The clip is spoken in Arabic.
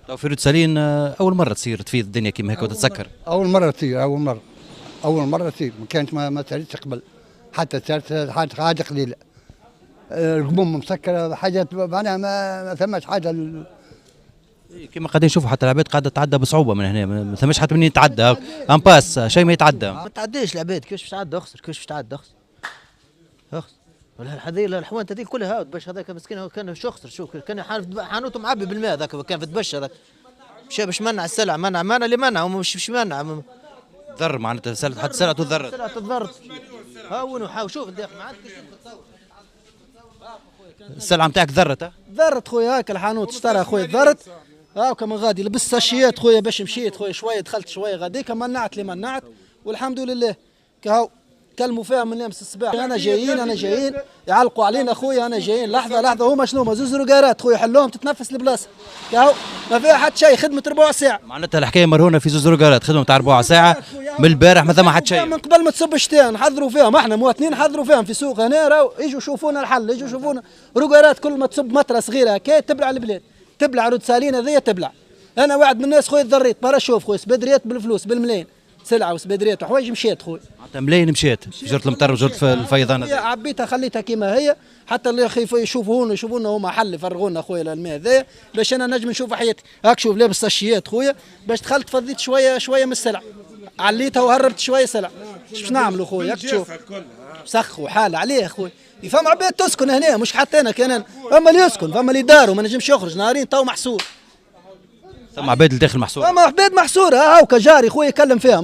لو في رود سالين اول مره تصير تفيض الدنيا كيما هيك وتتسكر. اول مره تصير، اول مره تصير، ما كانت ما صارتش قبل، حتى صارت حاجه قليله. القمم مسكره حاجات معناها ما ثماش حاجه كيما قاعدين نشوفوا حتى العباد قاعده تعدى بصعوبه من هنا، ما ثماش حتى منين يتعدى ان باس شيء ما يتعدى. ما تعديش العباد، كيفاش باش تعدى؟ اخسر، كيفاش باش تعدى؟ اخسر هذه الحوانت هذيك كلها هاوت باش هذاك مسكين كان شو اخسر، شو كان حانوته معبي بالماء ذاك كان في تبشر ذاك، مشى باش منع السلع، منع اللي منع ومش منع ضر معناتها سلعة حتى سلعة تضرت. سلعة تضرت. هاون وحاول شوف الداخل ما عادش السلعة نتاعك ضرت. ضرت خويا، هاك الحانوت اشترى خويا ضرت. هاكا من غادي لبست ساشيات خويا باش مشيت خويا شويه، دخلت شويه غاديك منعت اللي منعت والحمد لله. كهو كلموا فيها من امس الصباح، انا جايين يعلقوا علينا خويا، انا جايين لحظه هما شنو زوز رقارات خويا حلوهم تتنفس البلاصه. كهو ما فيها حتى شيء، خدمه ربع ساعه. معناتها الحكايه مرهونه في زوز رقارات، خدمه تاع ربع ساعه من البارح ما ثم حتى شيء. من قبل ما تصب الشتاء نحضروا فيهم احنا مواطنين، نحضروا فيهم في سوق هنا، راهو يجوا يشوفونا الحل، يجوا يشوفونا رقارات كل ما تصب مطره صغيره هكا تبلع البلاد، تبلع رود سالين هذيا تبلع. انا واحد من الناس خويا تضريت برا، شوف خويا سبدريت بالفلوس بالملايين سلعه وسبدريت وحوايج مشيت خويا. معناتها ملايين مشيت في جرة المطر وجرة الفيضان. عبيتها خليتها كيما هي حتى اللي يشوفونا هما حل يفرغونا خويا الماء هذايا باش انا نجم نشوف حياتي. هاك شوف لابس ساشيات خويا باش دخلت فضيت شويه من السلع، عليتها وهربت شويه سلع. باش نعملوا خويا هاك تشوف سخوا حال عليه خويا. فما عباد تسكن هنا مش حتى انا كان، فما اللي يسكن فما اللي داروا ما نجمش يخرج نهارين تو محصور. ثم عباد الداخل محصور. فما عباد محصوره هاوكا جاري خويا يكلم فيهم.